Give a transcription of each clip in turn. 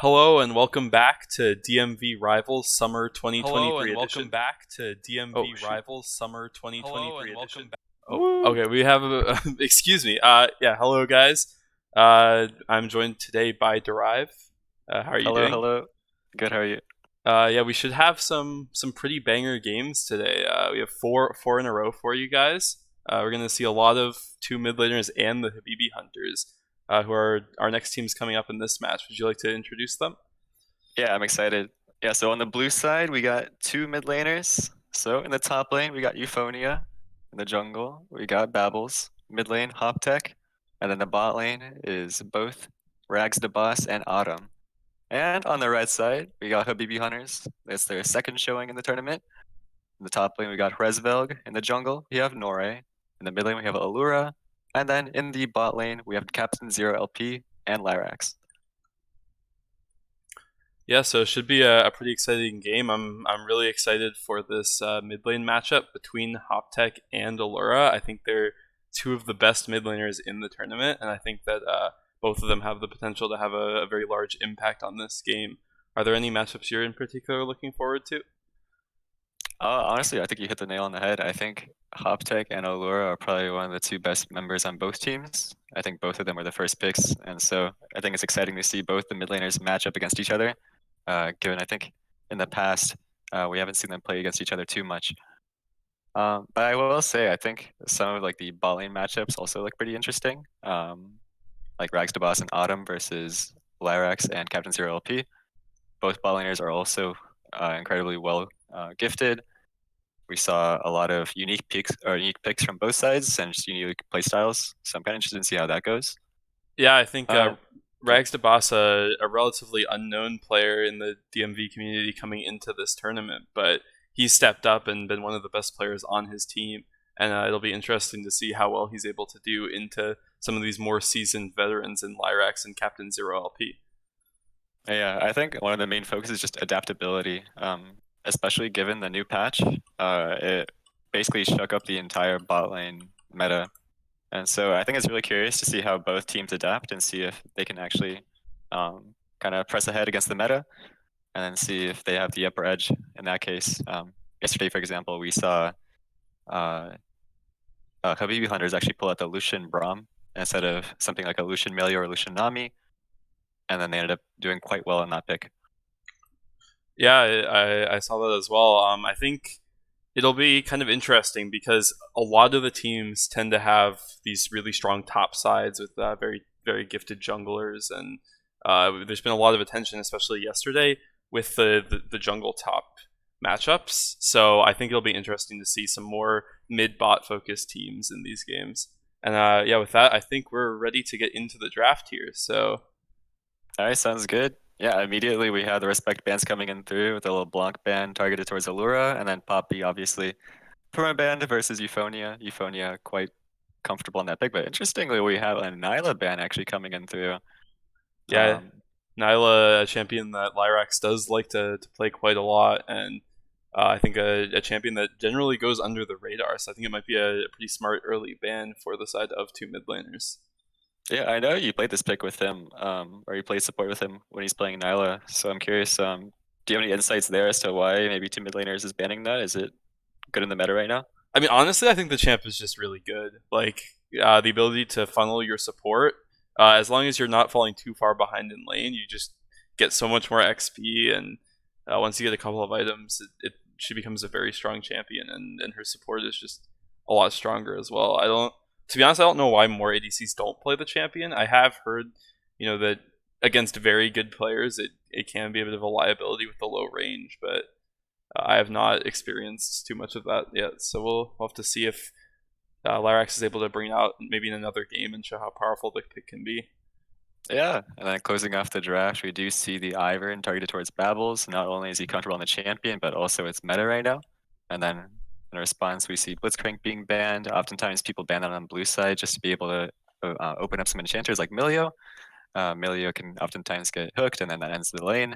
Hello and welcome back to DMV Rivals Summer 2023 edition. Oh shoot. Okay, we have excuse me. Yeah, hello guys. I'm joined today by Derive. How are you Hello, doing? hello. Good, how are you? Yeah, we should have some pretty banger games today. We have four in a row for you guys. We're gonna see a lot of two mid laners and the Habibi Hunters, who are our next teams coming up in this match. Would you like to introduce them? Yeah, I'm excited. Yeah, so on the blue side, we got two mid laners. So in the top lane, we got Euphonia. In the jungle, we got Babbles. Mid lane, Hoptech. And then the bot lane is both Rags the Boss and Autumn. And on the right side, we got Habibi Hunters. It's their second showing in the tournament. In the top lane, we got Resvelg. In the jungle, we have Nore. In the mid lane, we have Allura. And then in the bot lane, we have Captain Zero LP and Lyrax. Yeah, so it should be a pretty exciting game. I'm really excited for this mid lane matchup between Hoptech and Allura. I think they're two of the best mid laners in the tournament, and I think that both of them have the potential to have a very large impact on this game. Are there any matchups you're in particular looking forward to? Honestly, I think you hit the nail on the head. I think Hoptech and Allura are probably one of the two best members on both teams. I think both of them were the first picks, and so I think it's exciting to see both the mid laners match up against each other. Given I think in the past we haven't seen them play against each other too much. But I will say I think some of like the bot lane matchups also look pretty interesting. Like Rags to Boss and Autumn versus Lyrax and Captain Zero LP. Both bot laners are also incredibly well gifted. We saw a lot of unique picks from both sides and just unique play styles. So I'm kind of interested in see how that goes. Yeah, I think Uh, yeah, Rags Dabasa, a relatively unknown player in the DMV community coming into this tournament, but he's stepped up and been one of the best players on his team. And it'll be interesting to see how well he's able to do into some of these more seasoned veterans in Lyrax and Captain Zero LP. yeah. I think one of the main focus is just adaptability, especially given the new patch. It basically shook up the entire bot lane meta, and so I think it's really curious to see how both teams adapt and see if they can actually kind of press ahead against the meta, and then see if they have the upper edge. In that case, yesterday, for example, we saw uh, Habibi Hunters actually pull out the Lucian Braum instead of something like a Lucian Melee or Lucian Nami, and then they ended up doing quite well in that pick. Yeah, I saw that as well. I think it'll be kind of interesting because a lot of the teams tend to have these really strong top sides with very gifted junglers, and there's been a lot of attention, especially yesterday, with the jungle top matchups. So I think it'll be interesting to see some more mid bot focused teams in these games. And yeah, with that, I think we're ready to get into the draft here. So All right, sounds good. Yeah, immediately we have the respect bands coming in through with a little Blanc band targeted towards Allura, and then Poppy, obviously, Perma band versus Euphonia. Euphonia quite comfortable in that pick, but interestingly, we have a Nyla band actually coming in through. yeah, Um, Nyla, a champion that Lyrax does like to play quite a lot, and I think a champion that generally goes under the radar. So I think it might be a pretty smart early ban for the side of two mid laners. yeah, I know you played this pick with him, or you played support with him when he's playing Nyla. So I'm curious, do you have any insights there as to why maybe two mid laners is banning that? Is it good in the meta right now? I mean, honestly, I think the champ is just really good. Like the ability to funnel your support, as long as you're not falling too far behind in lane, you just get so much more XP. And once you get a couple of items, she becomes a very strong champion, and her support is just a lot stronger as well. To be honest, I don't know why more ADCs don't play the champion. I have heard, that against very good players, it can be a bit of a liability with the low range, but I have not experienced too much of that yet, so we'll have to see if Lyrax is able to bring it out maybe in another game and show how powerful the pick can be. Yeah, and then closing off the draft, we do see the Ivern targeted towards Babbles. Not only is he comfortable on the champion, but also it's meta right now. And then in response, we see Blitzcrank being banned. Oftentimes people ban that on blue side just to be able to open up some enchanters like Milio. Milio can oftentimes get hooked and then that ends the lane.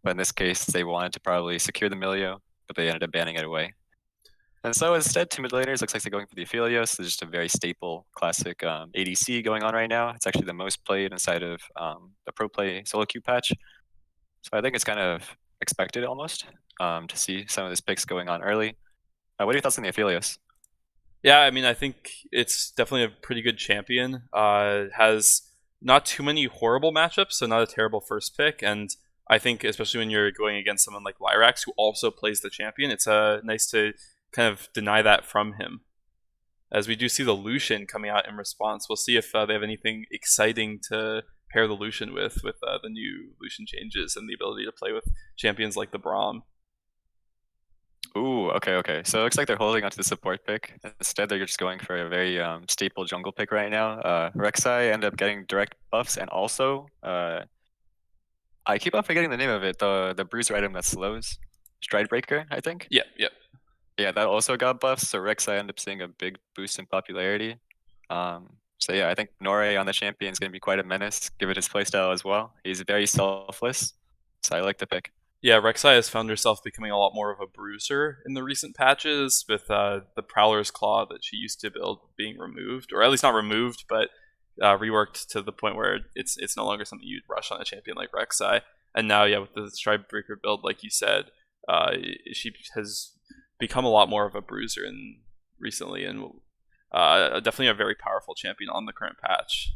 But in this case, they wanted to probably secure the Milio, but they ended up banning it away. And so instead, two mid laners looks like they're going for the Aphelios. It's just a very staple, classic ADC going on right now. It's actually the most played inside of the Pro Play solo queue patch. So I think it's kind of expected almost to see some of these picks going on early. What are your thoughts on the Aphelios? Yeah, I mean, I think it's definitely a pretty good champion. Has not too many horrible matchups, so not a terrible first pick. And I think, especially when you're going against someone like Lyrax, who also plays the champion, it's nice to kind of deny that from him. As we do see the Lucian coming out in response, we'll see if they have anything exciting to pair the Lucian with the new Lucian changes and the ability to play with champions like the Braum. Ooh, okay. So it looks like they're holding onto the support pick. Instead, they're just going for a very staple jungle pick right now. Rek'Sai end up getting direct buffs, and also I keep on forgetting the name of it. The bruiser item that slows, Stride Breaker, I think. Yeah, yeah. Yeah, that also got buffs. So Rek'Sai ended up seeing a big boost in popularity. So yeah, I think Nore on the champion is going to be quite a menace, given his playstyle as well. He's very selfless, so I like the pick. Yeah, Rek'Sai has found herself becoming a lot more of a bruiser in the recent patches, with the Prowler's Claw that she used to build being removed, or at least not removed, but reworked to the point where it's no longer something you'd rush on a champion like Rek'Sai. And now, yeah, with the Stridebreaker build, like you said, uh, she has become a lot more of a bruiser in recently, and definitely a very powerful champion on the current patch.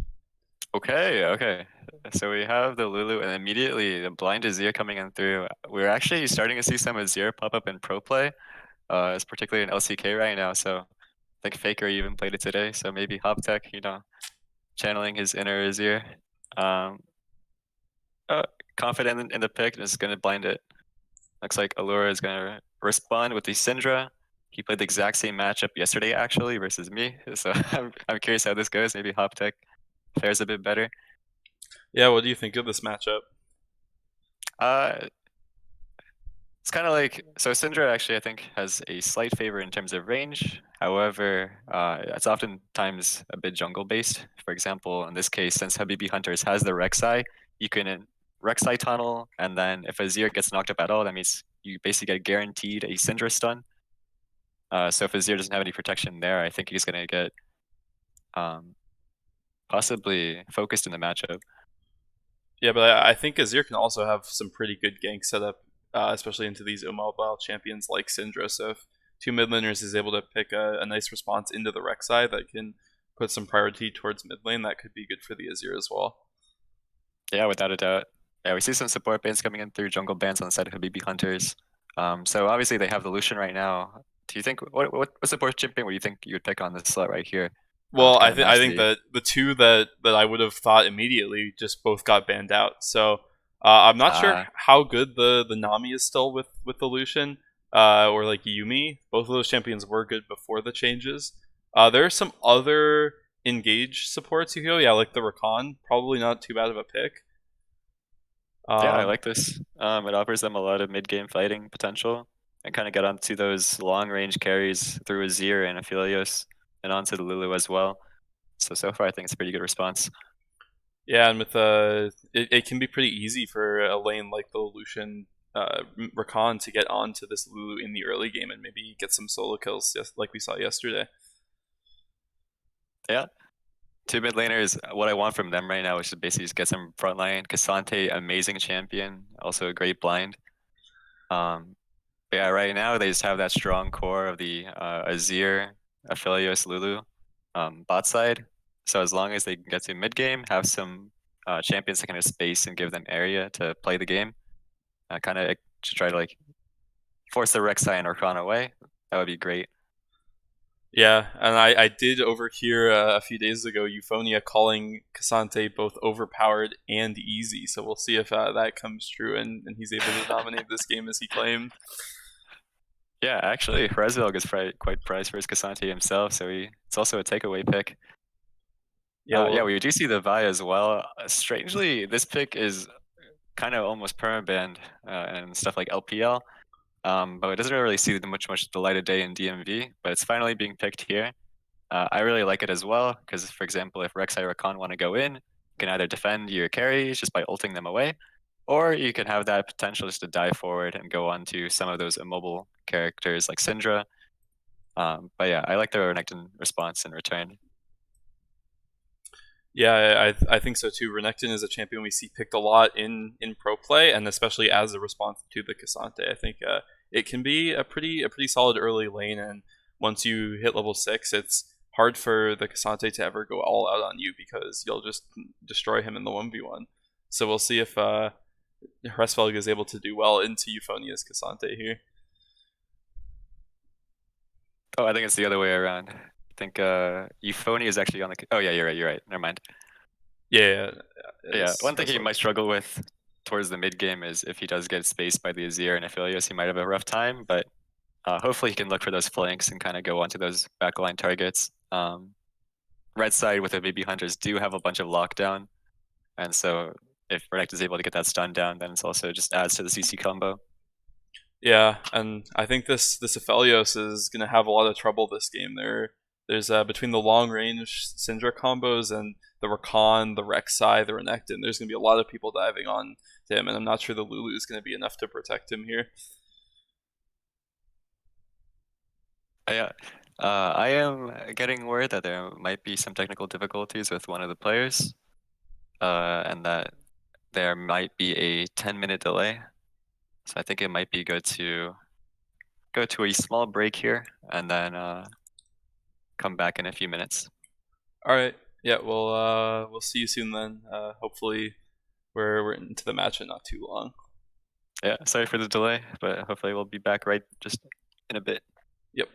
Okay. So we have the Lulu, and immediately the blind Azir coming in through. We're actually starting to see some Azir pop up in pro play, it's particularly in LCK right now. So I think Faker even played it today. So maybe Hoptech, channeling his inner Azir. Um, uh, Confident in the pick and is going to blind it. Looks like Allura is going to respond with the Syndra. He played the exact same matchup yesterday, actually, versus me. So I'm curious how this goes. Maybe Hoptech fares a bit better. Yeah, what do you think of this matchup? Uh, it's kind of like so Syndra actually I think has a slight favor in terms of range. However, it's oftentimes a bit jungle based. For example, in this case, since Habibi Hunters has the Rek'Sai, you can Rek'Sai tunnel, and then if Azir gets knocked up at all, that means you basically get guaranteed a Syndra stun. So if Azir doesn't have any protection there, I think he's gonna get um, possibly focused in the matchup. Yeah, but I think Azir can also have some pretty good gank setup, especially into these immobile champions like Syndra. So if two mid laners is able to pick a nice response into the Rek'Sai that can put some priority towards mid lane, that could be good for the Azir as well. Yeah, without a doubt. Yeah, we see some support bans coming in through jungle bans on the side of Habibi Hunters. So obviously they have the Lucian right now. Do you think what support champion would you think you would pick on this slot right here Well, to kind of I match think the that the two that I would have thought immediately just both got banned out. So I'm not sure uh how good the Nami is still with the Lucian, or like Yumi. Both of those champions were good before the changes. There are some other engage supports you go. Yeah, like the Rakan, probably not too bad of a pick. yeah, I Um, like this. It offers them a lot of mid-game fighting potential and kind of get onto those long-range carries through Azir and Aphelios and onto the Lulu as well. So far I think it's a pretty good response. yeah, and with it can be pretty easy for a lane like the Lucian Rakan to get onto this Lulu in the early game and maybe get some solo kills, just like we saw yesterday. Yeah. Two mid laners, what I want from them right now is to basically just get some frontline. Cassante, amazing champion, also a great blind. Um, but yeah, right now they just have that strong core of the Azir, Aphelios, Lulu bot side. So as long as they can get to mid game, have some champions that kind of space and give them area to play the game, kind of to try to like force the Rek'Sai and Orkan away, that would be great. Yeah, and I did overhear a few days ago Euphonia calling Cassante both overpowered and easy, so we'll see if that comes true and he's able to dominate this game as he claimed. Yeah, actually, Rezville is quite priced for his Cassante himself, so it's also a takeaway pick. Yeah, Yeah, well, we do see the Vi as well. Strangely, this pick is kind of almost permabanned and stuff like LPL, but it doesn't really see much the light of day in DMV. But it's finally being picked here. I really like it as well because, for example, if Rek'Sai or Rakan want to go in, you can either defend your carries just by ulting them away, or you can have that potential just to dive forward and go on to some of those immobile characters like Syndra. But yeah, I like the Renekton response in return. Yeah, I think so too. Renekton is a champion we see picked a lot in pro play, and especially as a response to the Cassante. I think it can be a pretty solid early lane, and once you hit level 6, it's hard for the Cassante to ever go all out on you because you'll just destroy him in the 1v1. So we'll see if Hresvelg is able to do well into Euphonia's Cassante here. Oh, I think it's the other way around. I think Euphony is actually on the. Oh yeah, you're right. You're right. Never mind. Yeah, Yeah, it's one thing he Hresvelg. might struggle with towards the mid game is if he does get spaced by the Azir and Aphelios, he might have a rough time. But hopefully he can look for those flanks and kind of go onto those backline targets. Red side with the BB Hunters do have a bunch of lockdown, and so if Renekton is able to get that stun down, then it's also just adds to the CC combo. Yeah, and I think this Aphelios is gonna have a lot of trouble this game. There's between the long range Syndra combos and the Rakan, the Rek'Sai, the Renekton. There's gonna be a lot of people diving on to him, and I'm not sure the Lulu is gonna be enough to protect him here. Yeah. I am getting word that there might be some technical difficulties with one of the players, and that there might be a 10-minute delay. So I think it might be good to go to a small break here and then come back in a few minutes. All right, yeah, we'll see you soon then. Hopefully we're into the match in not too long. Yeah, sorry for the delay, but hopefully we'll be back right just in a bit. Yep.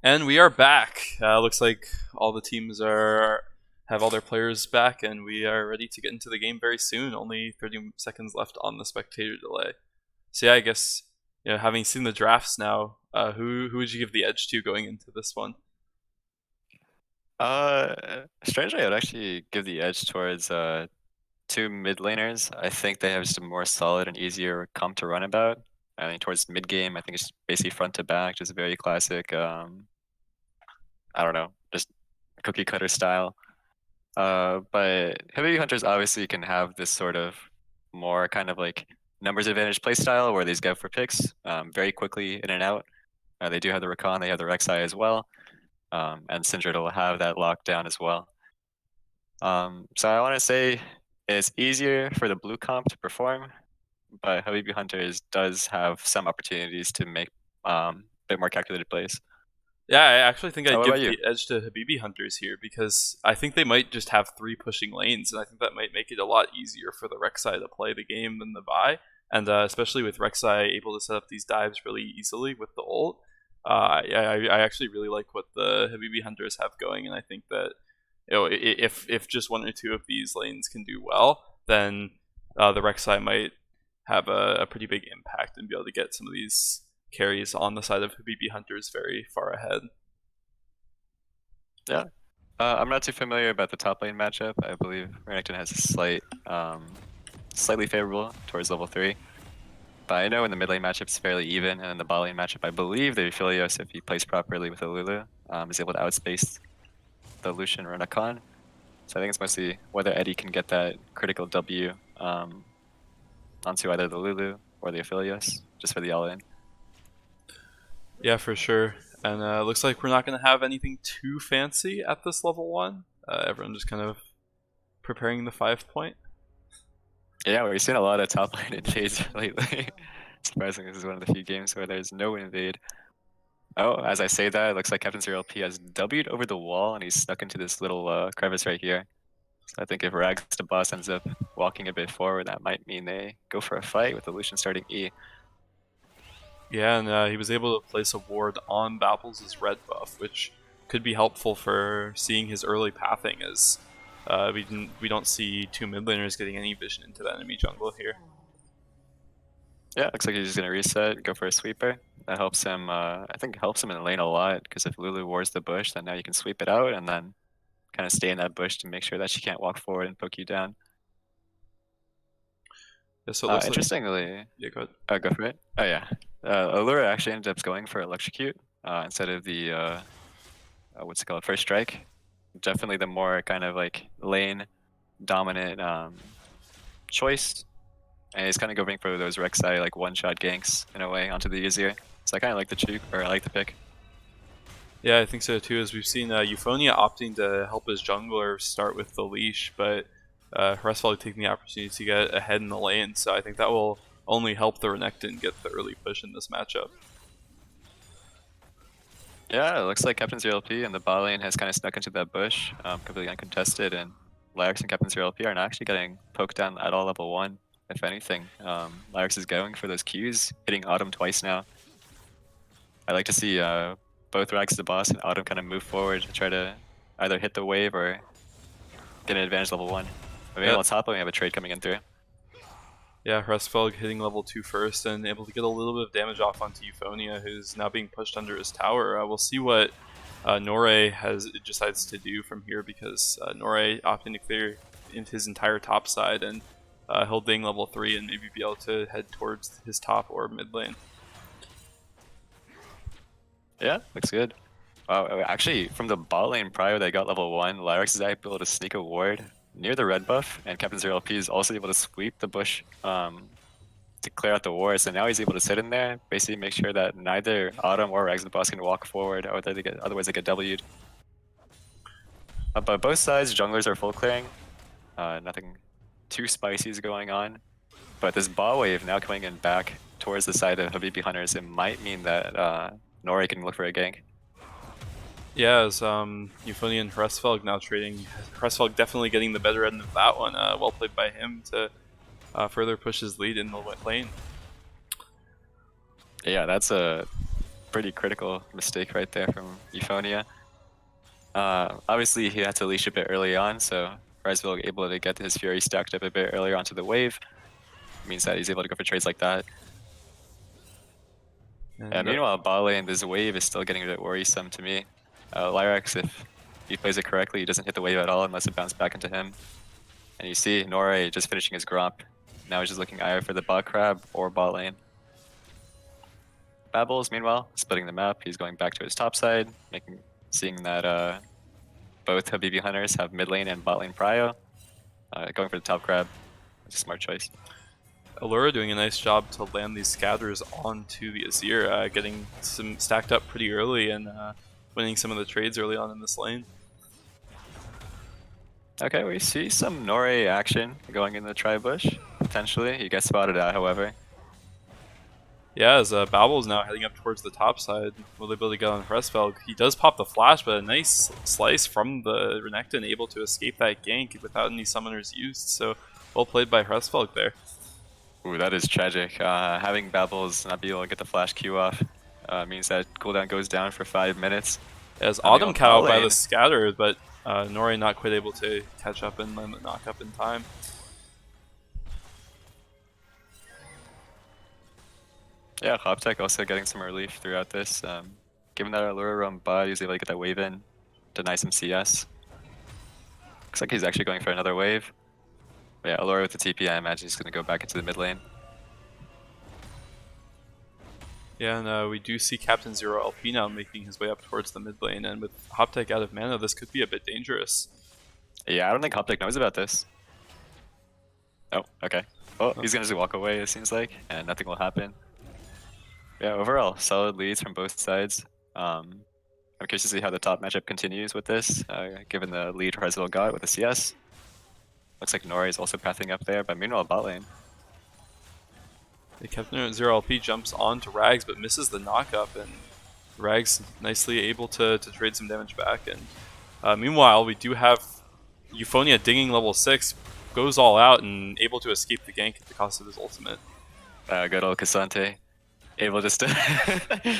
And we are back. Looks like all the teams are have all their players back, and we are ready to get into the game very soon. Only 30 seconds left on the spectator delay. So yeah, I guess having seen the drafts now, who would you give the edge to going into this one? Strangely, I'd actually give the edge towards two mid laners. I think they have just a more solid and easier comp to run about. I mean, towards mid game, I think it's basically front to back, just very classic. I don't know, just cookie cutter style. But heavy hunters obviously can have this sort of more kind of like numbers advantage play style where these go for picks very quickly in and out. They do have the Rakan, they have the Rek'Sai as well, and Syndra will have that lockdown as well. So I want to say it's easier for the blue comp to perform, but Habibi Hunters does have some opportunities to make a bit more calculated plays. Yeah, I actually think I'd What give about you? the edge to Habibi Hunters here because I think they might just have three pushing lanes, and I think that might make it a lot easier for the Rek'Sai to play the game than the Vi. And especially with Rek'Sai able to set up these dives really easily with the ult, I actually really like what the Habibi Hunters have going, and I think that if just one or two of these lanes can do well, then the Rek'Sai might have a pretty big impact and be able to get some of these carries on the side of Habibi Hunters very far ahead. Yeah. I'm not too familiar about the top lane matchup. I believe Renekton has a slightly favorable towards level 3. But I know in the mid lane matchup it's fairly even, and in the bot lane matchup I believe the Aphelios, if he plays properly with the Lulu, is able to outspace the Lucian Renekton. So I think it's mostly whether Eddie can get that critical W onto either the Lulu or the Aphelios, just for the all-in. Yeah, for sure. And looks like we're not going to have anything too fancy at this level 1. Everyone just kind of preparing the 5 point. Yeah, we've seen a lot of top lane invades lately. Surprisingly, this is one of the few games where there's no invade. Oh, as I say that, it looks like Captain Zero LP has W'd over the wall and he's stuck into this little crevice right here. So I think if Rags the boss ends up walking a bit forward, that might mean they go for a fight with the Lucian starting E. Yeah, and he was able to place a ward on Babbles' red buff, which could be helpful for seeing his early pathing, as we don't see two mid laners getting any vision into the enemy jungle here. Yeah, looks like he's just gonna reset, go for a sweeper. That helps him, I think helps him in the lane a lot, because if Lulu wards the bush, then now you can sweep it out and then kind of stay in that bush to make sure that she can't walk forward and poke you down. Yeah, so it looks interestingly, like, yeah, go ahead. Go for it. Oh yeah, Allura actually ended up going for electrocute instead of the what's it called, first strike. Definitely the more kind of like lane dominant choice, and he's kind of going for those Rek'Sai like one-shot ganks in a way onto the easier. So I kind of like the choke, or I like the pick. Yeah, I think so too. As we've seen, Euphonia opting to help his jungler start with the leash, but Hresfeld taking the opportunity to get ahead in the lane. So I think that will only help the Renekton get the early push in this matchup. Yeah, it looks like Captain Zero LP and the bot lane has kind of snuck into that bush, completely uncontested, and Lyrex and Captain Zero LP are not actually getting poked down at all level 1. If anything, Lyrex is going for those Qs, hitting Autumn twice now. I like to see both Rags the boss and Autumn kind of move forward to try to either hit the wave or get an advantage level 1. Maybe on top we have a trade coming in through. Yeah, Hresfeld hitting level 2 first and able to get a little bit of damage off onto Euphonia, who's now being pushed under his tower. We'll see what Norre decides to do from here, because Norre opting to clear into his entire top side, and he'll ding level 3 and maybe be able to head towards his top or mid lane. Yeah, looks good. Actually, from the bot lane prior they got level 1, Lyrex is able to sneak a ward near the red buff, and Captain Zero LP is also able to sweep the bush to clear out the ward. So now he's able to sit in there, basically make sure that neither Autumn or Rags the boss can walk forward, or otherwise they get W'd. But both sides, junglers are full clearing. Nothing too spicy is going on. But this bot wave now coming in back towards the side of Habibi Hunters, it might mean that Norre can look for a gank. Yeah, as Euphonia and Hresfeld now trading. Hresfeld definitely getting the better end of that one. Well played by him to further push his lead in the lane. Yeah, that's a pretty critical mistake right there from Euphonia. Obviously, he had to leash a bit early on, so Rizville able to get his Fury stacked up a bit earlier onto the wave. Means that he's able to go for trades like that. And meanwhile, bot lane, this wave is still getting a bit worrisome to me. Lyrax, if he plays it correctly, he doesn't hit the wave at all unless it bounces back into him. And you see Norei just finishing his Gromp. Now he's just looking either for the bot crab or bot lane. Babbles, meanwhile, splitting the map. He's going back to his top side, seeing that both Habibi Hunters have mid lane and bot lane prio. Going for the top crab. It's a smart choice. Allura doing a nice job to land these scatters onto the Azir, getting some stacked up pretty early and winning some of the trades early on in this lane. Okay, we see some Norei action going in the tri-bush, potentially. He gets spotted out, however. Yeah, as Babel is now heading up towards the top side, will they be able to get on Frestfeld? He does pop the flash, but a nice slice from the Renekton, able to escape that gank without any summoners used, so well played by Frestfeld there. Ooh, that is tragic. Having Babbles not be able to get the flash Q off means that cooldown goes down for 5 minutes. As Autumn cut out by the scatter, but Norei not quite able to catch up and land the knock up in time. Yeah, Hoptech also getting some relief throughout this. Given that Allura roam bot, he's able to get that wave in, deny some CS. Looks like he's actually going for another wave. But yeah, Allura with the TP, I imagine he's going to go back into the mid lane. Yeah, and we do see Captain Zero LP now making his way up towards the mid lane, and with Hoptech out of mana, this could be a bit dangerous. Yeah, I don't think Hoptech knows about this. Oh, okay. Oh, he's going to just walk away, it seems like, and nothing will happen. Yeah, overall, solid leads from both sides. I'm curious to see how the top matchup continues with this, given the lead Rizville got with the CS. Looks like Norei is also pathing up there, but meanwhile bot lane. The Captain Zero LP jumps onto Rags but misses the knock-up, and Rags nicely able to trade some damage back. And meanwhile, we do have Euphonia dinging level 6, goes all out and able to escape the gank at the cost of his ultimate. Good old Cassante. Able just to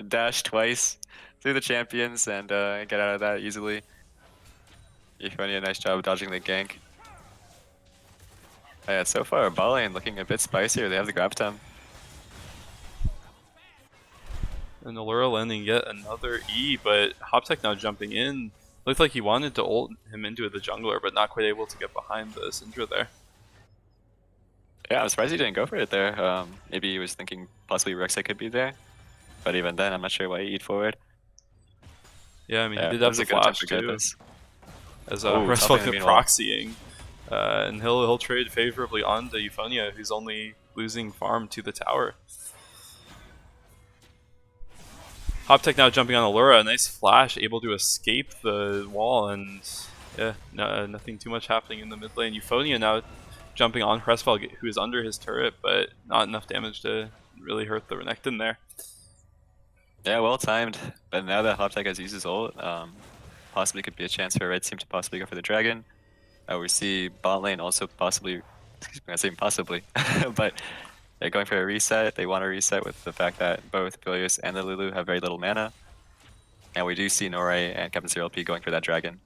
dash twice through the champions and get out of that easily. Euphonia, nice job dodging the gank. Yeah, so far, bot lane looking a bit spicier. They have the grab time. And Allura landing yet another E, but Hoptech now jumping in. Looked like he wanted to ult him into the jungler, but not quite able to get behind the Syndra there. Yeah, I'm surprised he didn't go for it there. Maybe he was thinking possibly Rek'Sai could be there. But even then, I'm not sure why he eat forward. Yeah, I mean, he did have the flash too. As Frestfeld proxying. And he'll trade favorably on to Euphonia, who's only losing farm to the tower. Hoptech now jumping on Allura, a nice flash, able to escape the wall, and yeah, nothing too much happening in the mid lane. Euphonia now jumping on Frestfeld, who is under his turret, but not enough damage to really hurt the Renekton there. Yeah, well timed. But now that Hoptech has used his ult, possibly could be a chance for Red Team to possibly go for the dragon. We see bot lane also possibly, excuse me, I'm saying possibly, but they're going for a reset. They want to reset with the fact that both Bilious and the Lulu have very little mana. And we do see Norei and Captain Zero LP going for that dragon.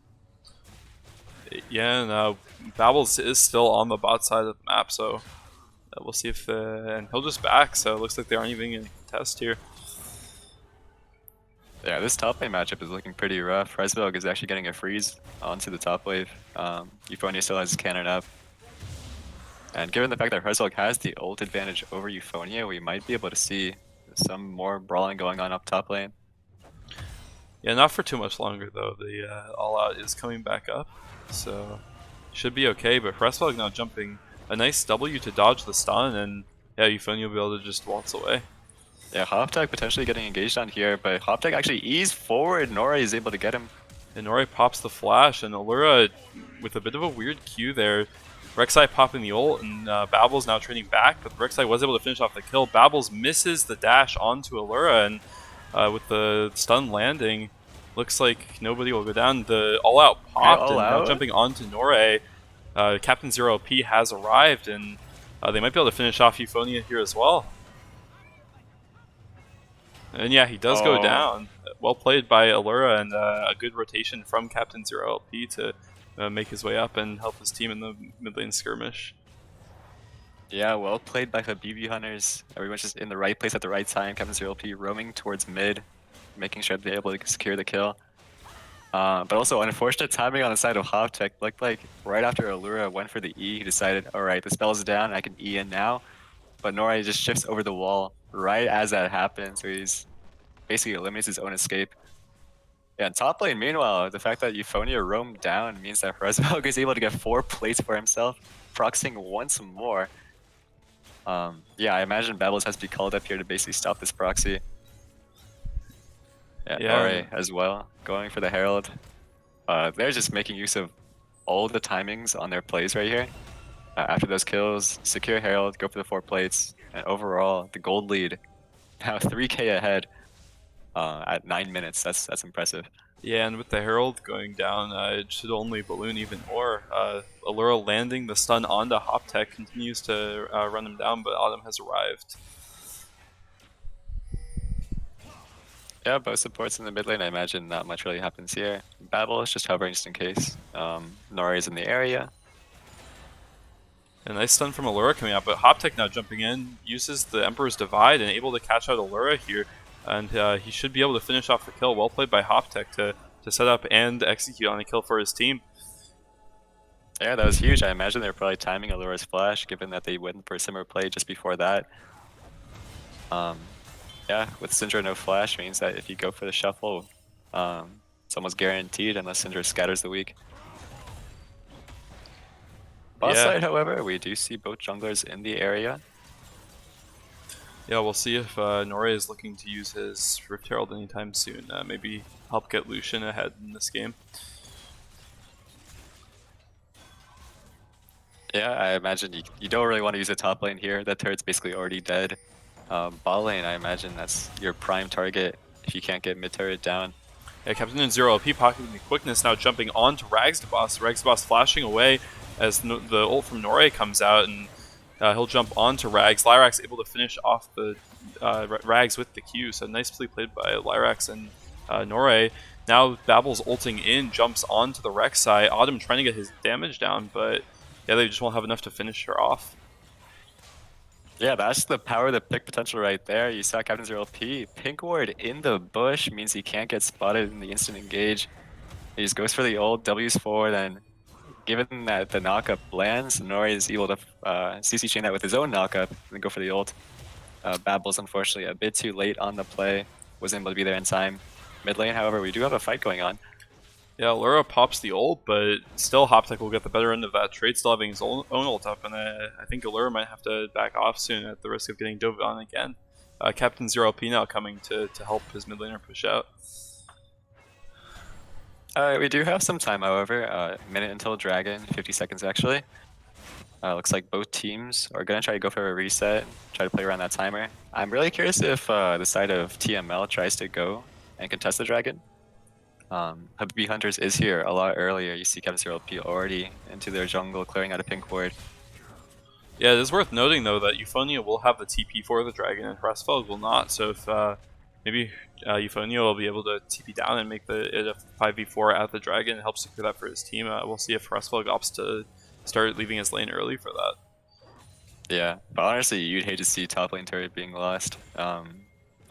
Yeah, and Babbles is still on the bot side of the map, so we'll see if and he'll just back. So it looks like they aren't even going to contest here. Yeah, this top lane matchup is looking pretty rough. Rizville is actually getting a freeze onto the top wave. Euphonia still has his cannon up. And given the fact that Rizville has the ult advantage over Euphonia, we might be able to see some more brawling going on up top lane. Yeah, not for too much longer though. The all-out is coming back up, so should be okay. But Rizville now jumping a nice W to dodge the stun, and yeah, Euphonia will be able to just waltz away. Yeah, Hoptech potentially getting engaged on here, but Hoptech actually eased forward. Norei is able to get him. And Norei pops the flash, and Allura with a bit of a weird Q there. Rek'Sai popping the ult, and Babbles now trading back, but Rek'Sai was able to finish off the kill. Babbles misses the dash onto Allura, and with the stun landing, looks like nobody will go down. The all-out popped, and now jumping onto Norei. Captain Zero P has arrived, and they might be able to finish off Euphonia here as well. And yeah, he does go Oh, down. Well played by Allura, and a good rotation from Captain Zero LP to make his way up and help his team in the mid lane skirmish. yeah, well played by the BB Hunters. Everyone's just in the right place at the right time. Captain Zero P roaming towards mid, making sure they're able to secure the kill. But also unfortunate timing on the side of Hoptech. Looked like right after Allura went for the E, he decided, alright, the spell's down, I can E in now. But Nori just shifts over the wall right as that happens, so he's basically eliminates his own escape. Yeah, in top lane, meanwhile, the fact that Euphonia roamed down means that Resvelg is able to get 4 plates for himself, proxying once more. Yeah, I imagine Babbles has to be called up here to basically stop this proxy. Yeah, Yeah, Nore as well, going for the Herald. They're just making use of all the timings on their plays right here. After those kills, secure Herald, go for the 4 plates, and overall, the gold lead, now 3k ahead at 9 minutes. That's impressive. yeah, and with the Herald going down, it should only balloon even more. Allura landing the stun onto Hoptech continues to run him down, but Autumn has arrived. Yeah, both supports in the mid lane. I imagine not much really happens here. Babel is just hovering just in case. Nori is in the area. A nice stun from Allura coming out, but Hoptech now jumping in, uses the Emperor's Divide and able to catch out Allura here, and he should be able to finish off the kill. Well played by Hoptech to set up and execute on a kill for his team. Yeah, that was huge. I imagine they're probably timing Allura's flash, given that they went for a similar play just before that. Yeah, with Syndra no flash means that if you go for the shuffle, it's almost guaranteed unless Syndra scatters the weak. Boss Yeah. side, however, we do see both junglers in the area. Yeah, we'll see if Nore is looking to use his Rift Herald anytime soon. Maybe help get Lucian ahead in this game. Yeah, I imagine you don't really want to use a top lane here. That turret's basically already dead. Bot lane, I imagine that's your prime target if you can't get mid turret down. Yeah, Captain and Zero LP pocketing the quickness, now jumping onto Ragsdaboss. Ragsdaboss flashing away as the ult from Nore comes out, and he'll jump onto Rags. Lyrax able to finish off the Rags with the Q, so nicely played by Lyrax and Nore. Now Babel's ulting in, jumps onto the Rek'Sai. Autumn trying to get his damage down, but yeah, they just won't have enough to finish her off. Yeah, that's the power of the pick potential right there. You saw Captain Zero P. Pink ward in the bush means he can't get spotted in the instant engage. He just goes for the ult, W's forward, and given that the knockup lands, Nori is able to CC chain that with his own knockup and then go for the ult. Babel's unfortunately a bit too late on the play, wasn't able to be there in time. Mid lane, however, we do have a fight going on. Yeah, Allura pops the ult, but still Hoptech will get the better end of that trade, still having his own ult up, and I think Allura might have to back off soon at the risk of getting dove on again. Captain Zero P now coming to help his mid laner push out. We do have some time, however. A minute until Dragon, 50 seconds actually. Looks like both teams are going to try to go for a reset, try to play around that timer. I'm really curious if the side of TML tries to go and contest the Dragon. Habibi Hunters is here a lot earlier. You see Captain Zero P already into their jungle, clearing out a pink ward. Yeah, it is worth noting though that Euphonia will have the TP for the Dragon and Hrasfeld will not, so if maybe Euphonia will be able to TP down and make it a 5v4 at the Dragon and help secure that for his team. We'll see if Hrasfeld opts to start leaving his lane early for that. Yeah, but honestly, you'd hate to see top lane turret being lost.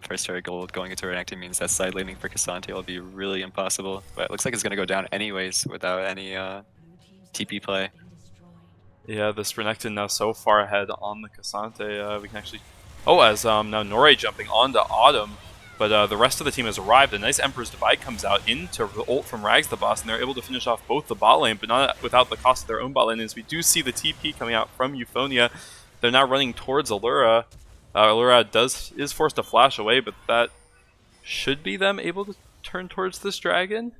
First turret gold going into Renekton means that side laning for Cassante will be really impossible. But it looks like it's going to go down anyways without any TP play. Yeah, this Renekton now so far ahead on the Cassante. We can actually... Oh, as now Nore jumping onto Autumn, but the rest of the team has arrived. A nice Emperor's Divide comes out into the ult from Ragsdaboss, and they're able to finish off both the bot lane, but not without the cost of their own bot lane, as we do see the TP coming out from Euphonia. They're now running towards Allura. Allura is forced to flash away, but that should be them able to turn towards this dragon.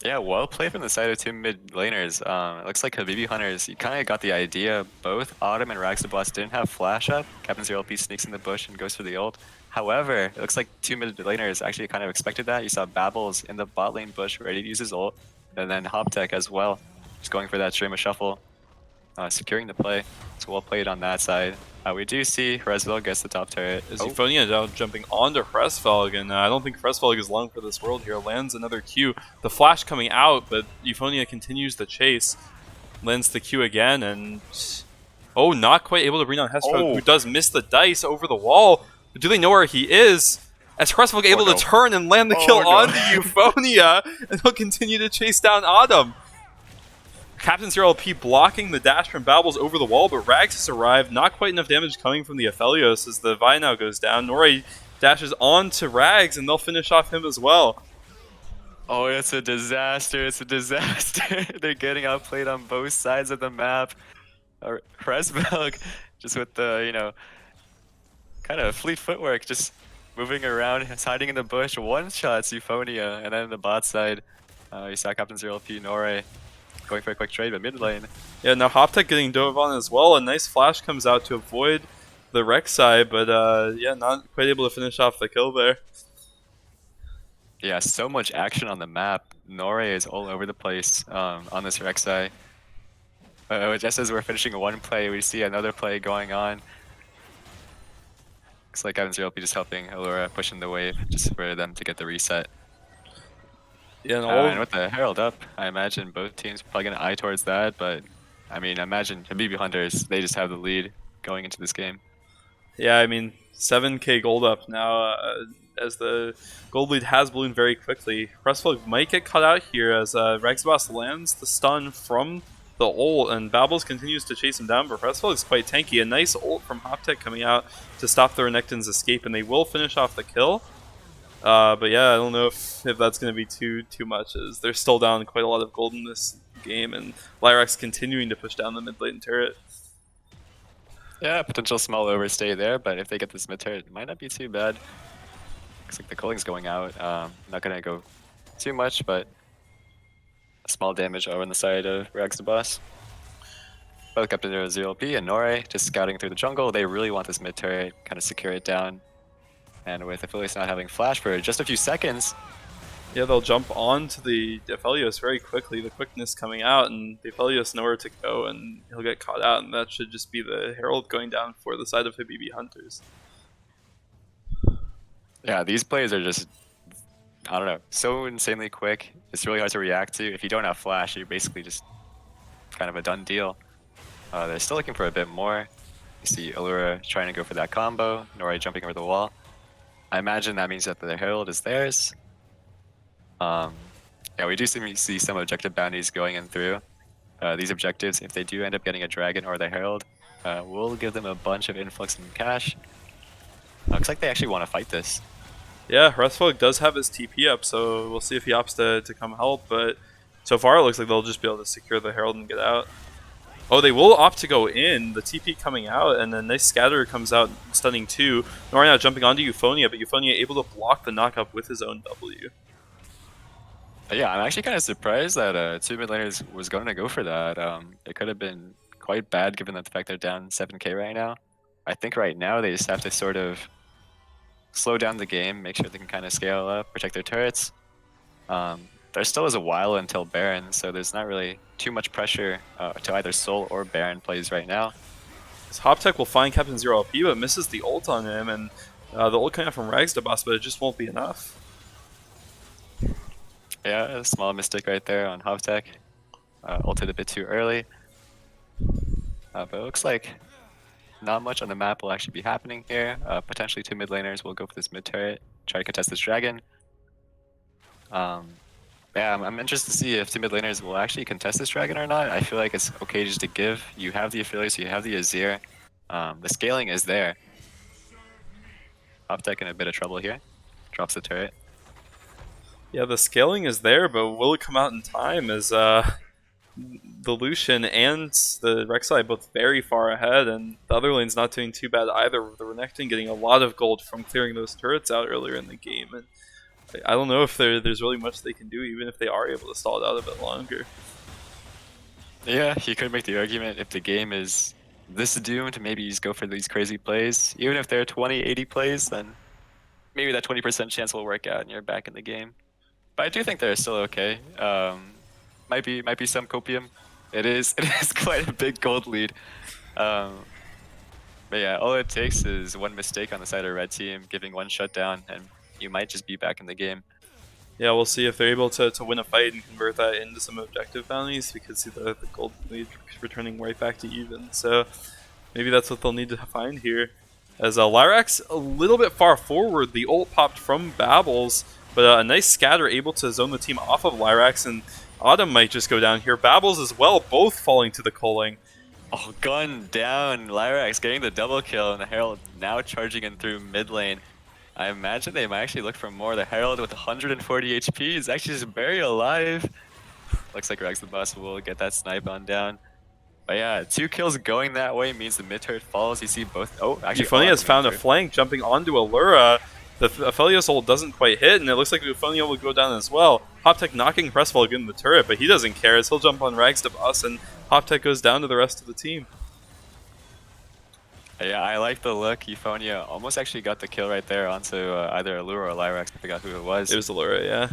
Yeah, well played from the side of two mid laners. It looks like Habibi Hunters, you kind of got the idea. Both Autumn and Ragsdaboss didn't have flash up. Captain Zero P sneaks in the bush and goes for the ult. However, it looks like two mid laners actually kind of expected that. You saw Babbles in the bot lane bush ready to use his ult, and then Hoptech as well, just going for that stream of shuffle. securing the play. It's well played on that side. We do see Resville gets the top turret. Is Oh, Euphonium now jumping onto Fressfelg, and I don't think Fressfelg is long for this world here. Lands another Q. The flash coming out, but Euphonia continues the chase. Lands the Q again, and... Oh, not quite able to bring down Hesfeld, who does miss the dice over the wall. But do they know where he is? As Fressfelg able to turn and land the kill onto Euphonia, and he'll continue to chase down Adam. Captain Zero LP blocking the dash from Babbles over the wall, but Rags has arrived. Not quite enough damage coming from the Aphelios as the Vi now goes down. Nori dashes on to Rags, and they'll finish off him as well. Oh, it's a disaster. It's a disaster. They're getting outplayed on both sides of the map. Resville just with the, you know, kind of fleet footwork, just moving around, hiding in the bush, one-shots Euphonia, and then in the bot side, you saw Captain Zero LP Nore going for a quick trade, but mid lane. Yeah, now Hoptech getting dove on as well. A nice flash comes out to avoid the Rek'Sai, but yeah, not quite able to finish off the kill there. Yeah, so much action on the map. Nore is all over the place on this Rek'Sai. Just as we're finishing one play, we see another play going on. Looks like Captain Zero LP just helping Allura pushing the wave just for them to get the reset. Yeah, and with the Herald up, I imagine both teams probably going to eye towards that, but I mean, imagine Habibi Hunters, they just have the lead going into this game. Yeah, I mean, 7k gold up now, as the gold lead has ballooned very quickly. Fressfelg might get cut out here as Rexboss lands the stun from the ult, and Babbles continues to chase him down, but Fressfelg is quite tanky. A nice ult from Hoptech coming out to stop the Renekton's escape, and they will finish off the kill. But yeah, I don't know if that's going to be too much, as they're still down quite a lot of gold in this game, and Lyrax continuing to push down the mid lane turret. Yeah, potential small overstay there, but if they get this mid turret, it might not be too bad. Looks like the cooling's going out. Not going to go too much, but a small damage over on the side of Rags the boss. Both Captain Zero LP and Nore just scouting through the jungle. They really want this mid turret, kind of secure it down. And with Aphelios not having flash for just a few seconds. Yeah, they'll jump onto the Aphelios very quickly, the quickness coming out, and the Aphelios nowhere to go, and he'll get caught out, and that should just be the Herald going down for the side of Habibi Hunters. Yeah, these plays are just, I don't know, so insanely quick. It's really hard to react to. If you don't have flash, you're basically just kind of a done deal. They're still looking for a bit more. You see Allura trying to go for that combo, Nori jumping over the wall. I imagine that means that the Herald is theirs. Yeah, we do see some objective bounties going in through. These objectives, if they do end up getting a dragon or the Herald, will give them a bunch of influx in cash. Looks like they actually want to fight this. Yeah, Fressfelg does have his TP up, so we'll see if he opts to come help, but so far it looks like they'll just be able to secure the Herald and get out. Oh, they will opt to go in, the TP coming out, and then nice scatter comes out, stunning too. Nori now jumping onto Euphonia, but Euphonia able to block the knockup with his own W. Yeah, I'm actually kind of surprised that two mid laners was going to go for that. It could have been quite bad given the fact they're down 7k right now. I think right now they just have to sort of slow down the game, make sure they can kind of scale up, protect their turrets. There still is a while until Baron, so there's not really too much pressure to either Soul or Baron plays right now. Hoptech will find Captain Zero LP, but misses the ult on him, and the ult coming out from Rags to boss, but it just won't be enough. Yeah, a small mistake right there on Hoptech. Ulted a bit too early. But it looks like not much on the map will actually be happening here. Potentially two mid laners will go for this mid turret, try to contest this dragon. Yeah, I'm interested to see if two mid laners will actually contest this dragon or not. I feel like it's okay just to give. You have the Aphelios, you have the Azir. The scaling is there. Hoptech in a bit of trouble here. Drops the turret. Yeah, the scaling is there, but will it come out in time? As the Lucian and the Rek'Sai both very far ahead, and the other lane's not doing too bad either. The Renekton getting a lot of gold from clearing those turrets out earlier in the game, and I don't know if there's really much they can do, even if they are able to stall it out a bit longer. Yeah, you could make the argument if the game is this doomed, maybe you just go for these crazy plays. Even if they're 20, 80 plays, then maybe that 20% chance will work out and you're back in the game. But I do think they're still okay. Might be some copium. It is it is quite a big gold lead. Um, but yeah, all it takes is one mistake on the side of red team, giving one shutdown, and you might just be back in the game. Yeah, we'll see if they're able to win a fight and convert that into some objective bounties. We could see the gold lead returning right back to even. So maybe that's what they'll need to find here. As Lyrax a little bit far forward, the ult popped from Babbles, but a nice scatter able to zone the team off of Lyrax, and Autumn might just go down here. Babbles as well, both falling to the Coling. Oh, gun down. Lyrax getting the double kill, and the Herald now charging in through mid lane. I imagine they might actually look for more. The Herald with 140 HP is actually just very alive. Looks like Rex the boss will get that snipe on down. But yeah, 2 kills going that way means the mid turret falls. You see both. Oh, actually, all Euphony at has the main found a turret. flank jumping onto Allura. The Aphelios ult doesn't quite hit, and it looks like Euphony will go down as well. Hoptech knocking Pressfall again in the turret, but he doesn't care as he'll jump on Rags to boss, and Hoptech goes down to the rest of the team. Yeah, I like the look. Euphonia almost actually got the kill right there onto either Allura or Lyrax. I forgot who it was. It was Allura, yeah.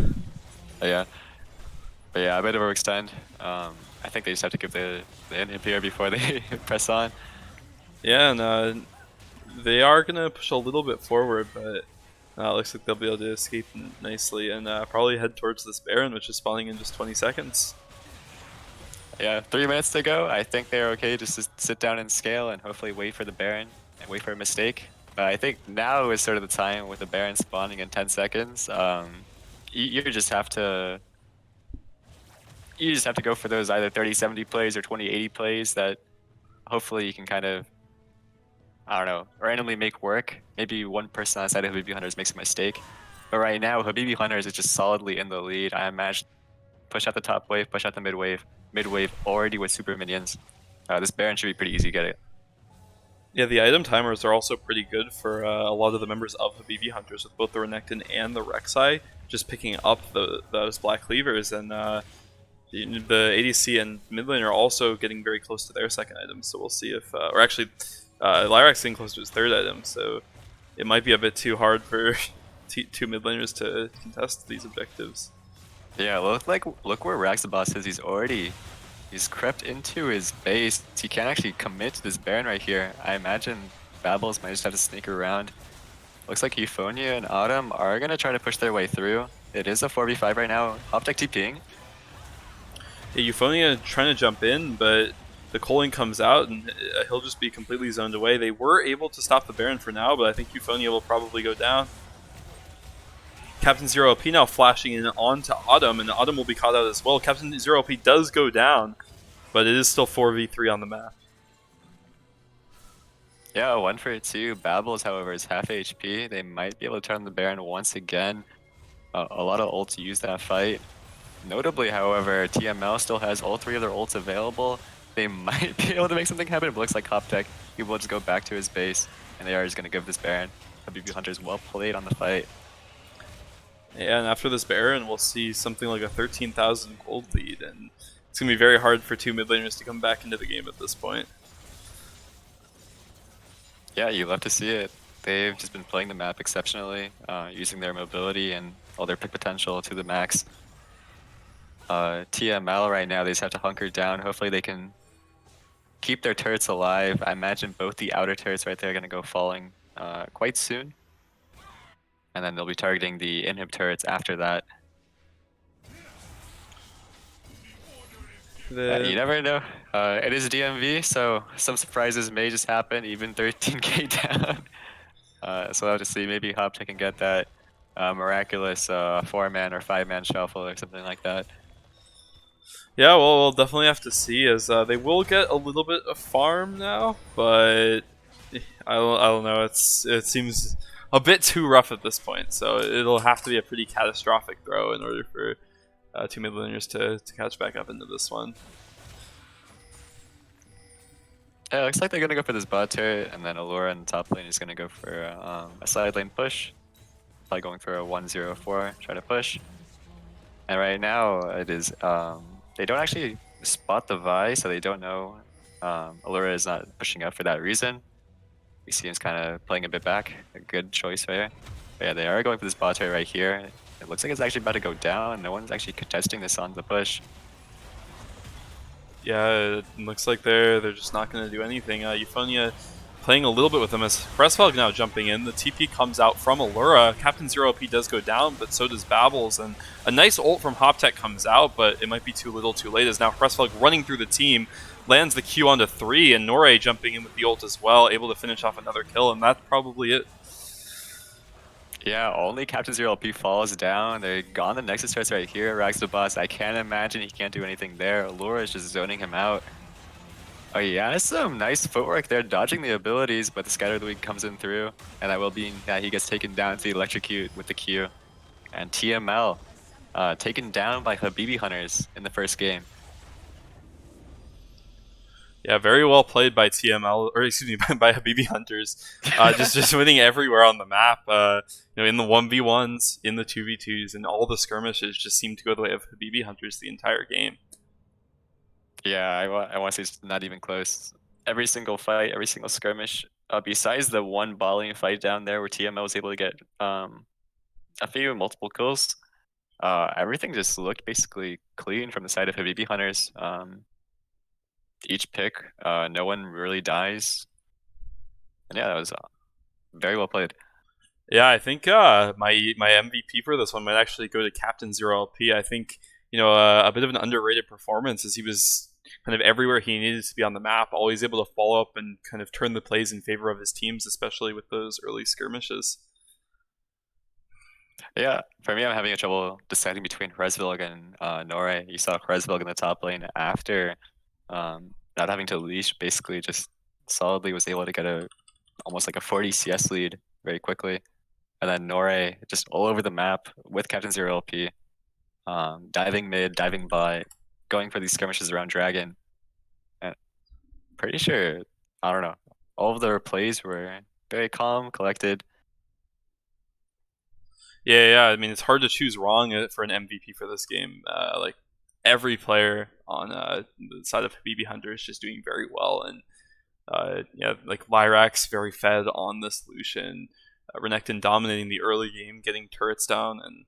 Yeah. But yeah, a bit overextend. I think they just have to give the inhib here before they press on. Yeah, and they are going to push a little bit forward, but it looks like they'll be able to escape nicely and probably head towards this Baron, which is spawning in just 20 seconds. Yeah, 3 minutes to go. I think they're okay just to sit down and scale and hopefully wait for the Baron and wait for a mistake. But I think now is sort of the time with the Baron spawning in 10 seconds. You just have to go for those either 30-70 plays or 20-80 plays that hopefully you can kind of, I don't know, randomly make work. Maybe one person outside of Habibi Hunters makes a mistake. But right now, Habibi Hunters is just solidly in the lead. I imagine push out the top wave, push out the mid wave already with super minions. This Baron should be pretty easy to get it. Yeah, the item timers are also pretty good for a lot of the members of Habibi Hunters, with both the Renekton and the Rek'Sai just picking up those Black Cleavers, and the ADC and mid lane are also getting very close to their second item, so we'll see if... or actually, Lyrax getting close to his third item, so it might be a bit too hard for two mid laners to contest these objectives. Yeah, look where Raxabas is. He's crept into his base. He can't actually commit to this Baron right here. I imagine Babbles might just have to sneak around. Looks like Euphonia and Autumn are gonna try to push their way through. It is a 4v5 right now. Hoptech TPing. Yeah, Euphonia trying to jump in, but the Coling comes out and he'll just be completely zoned away. They were able to stop the Baron for now, but I think Euphonia will probably go down. Captain Zero LP now flashing in onto Autumn, and Autumn will be caught out as well. Captain Zero LP does go down, but it is still 4v3 on the map. Yeah, 1 for 2. Babbles, however, is half HP. They might be able to turn the Baron once again. A lot of ults use that fight. Notably, however, TML still has all 3 of their ults available. They might be able to make something happen. It looks like Hoptech, he will just go back to his base, and they are just going to give this Baron. Habibi Hunter's well played on the fight. Yeah, and after this Baron, we'll see something like a 13,000 gold lead, and it's going to be very hard for two mid laners to come back into the game at this point. Yeah, you love to see it. They've just been playing the map exceptionally, using their mobility and all their pick potential to the max. TML right now, they just have to hunker down. Hopefully they can keep their turrets alive. I imagine both the outer turrets right there are going to go falling quite soon. And then they'll be targeting the inhib turrets after that. You never know. It is DMV, so some surprises may just happen, even 13k down. So I'll have to see. Maybe Hoptech can get that miraculous 4-man or 5-man shuffle or something like that. Yeah, well, we'll definitely have to see, as they will get a little bit of farm now, but I don't know. It seems a bit too rough at this point, so it'll have to be a pretty catastrophic throw in order for two mid laners to catch back up into this one. Yeah, looks like they're gonna go for this bot turret, and then Allura in the top lane is gonna go for a side lane push. Probably going for a 1-0-4, try to push. And right now it is they don't actually spot the Vi, so they don't know Allura is not pushing up for that reason. We see him kind of playing a bit back. A good choice there. But yeah, they are going for this bot turret right here. It looks like it's actually about to go down. No one's actually contesting this on the push. Yeah, it looks like they're just not going to do anything. Euphonia playing a little bit with them as Pressfog now jumping in. The TP comes out from Allura. Captain Zero LP does go down, but so does Babbles. And a nice ult from Hoptech comes out, but it might be too little too late as now Pressfog running through the team, lands the Q onto 3, and Nore jumping in with the ult as well, able to finish off another kill, and that's probably it. Yeah, only Captain Zero LP falls down. They're gone. The Nexus starts right here. Rags the boss. I can't imagine he can't do anything there. Allura is just zoning him out. Oh yeah, some nice footwork there, dodging the abilities, but the Scatter League comes in through, and that will be that he gets taken down to the Electrocute with the Q. And TML taken down by Habibi Hunters in the first game. Yeah, very well played by TML, or excuse me, by Habibi Hunters. Just winning everywhere on the map. In the 1v1s, in the 2v2s, and all the skirmishes just seem to go the way of Habibi Hunters the entire game. Yeah, I want to say it's not even close. Every single fight, every single skirmish, besides the one volley fight down there where TML was able to get a few multiple kills, everything just looked basically clean from the side of Habibi Hunters. Each pick, no one really dies. And yeah, that was very well played. Yeah, I think my MVP for this one might actually go to Captain Zero LP. I think a bit of an underrated performance as he was kind of everywhere he needed to be on the map, always able to follow up and kind of turn the plays in favor of his teams, especially with those early skirmishes. Yeah, for me, I'm having a trouble deciding between Resvilg and Nore. You saw Resvilg in the top lane after not having to leash, basically just solidly was able to get almost like a 40 CS lead very quickly. And then Nore just all over the map with Captain Zero LP, diving mid, diving bot, going for these skirmishes around Dragon. And pretty sure, I don't know, all of their plays were very calm, collected. Yeah. I mean, it's hard to choose wrong for an MVP for this game. Like every player on the side of Habibi Hunter is just doing very well, and like Lyrax very fed on the solution. Renekton dominating the early game, getting turrets down, and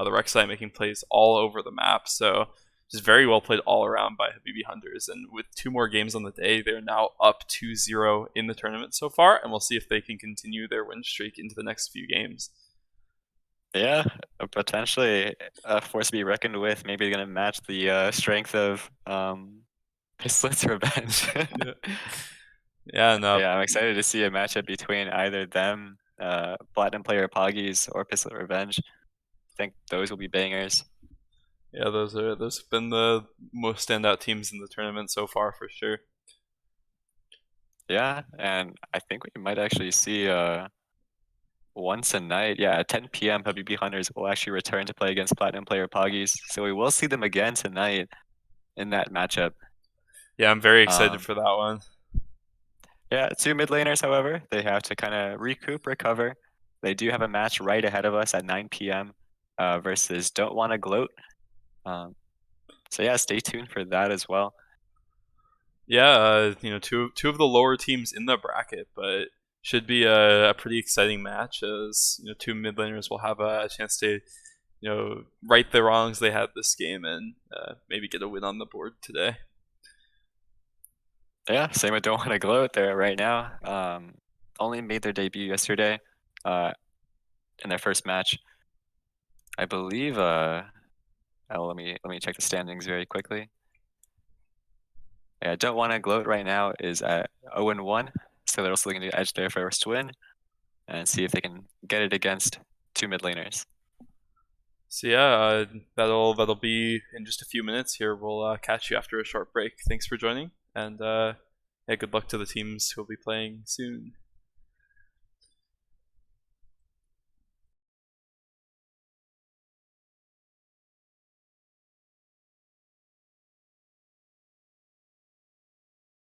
the Rek'Sai making plays all over the map. So just very well played all around by Habibi Hunters. And with 2 more games on the day, they're now up 2-0 in the tournament so far, and we'll see if they can continue their win streak into the next few games. Yeah, potentially a force to be reckoned with. Maybe going to match the strength of Pistlet's Revenge. Yeah, no. Yeah, I'm excited to see a matchup between either them, Platinum player Poggies, or Pistlet Revenge. I think those will be bangers. Yeah, those have been the most standout teams in the tournament so far for sure. Yeah, and I think we might actually see once a night. Yeah, at 10 p.m. Habibi Hunters will actually return to play against Platinum player Poggies. So we will see them again tonight in that matchup. Yeah, I'm very excited for that one. Yeah, 2 mid laners, however, they have to kind of recoup, recover. They do have a match right ahead of us at 9 p.m. Versus Don't Wanna Gloat. So yeah, stay tuned for that as well. Yeah, two of the lower teams in the bracket, but should be a pretty exciting match as 2 mid laners will have a chance to right the wrongs they had this game and maybe get a win on the board today. Yeah, same with Don't Wanna Gloat there right now. Only made their debut yesterday in their first match. I believe let me check the standings very quickly. Yeah, Don't Wanna Gloat right now is at 0-1, so they're also looking to edge their first win and see if they can get it against 2 mid laners. So yeah, that'll be in just a few minutes here. We'll catch you after a short break. Thanks for joining, and yeah, good luck to the teams who will be playing soon.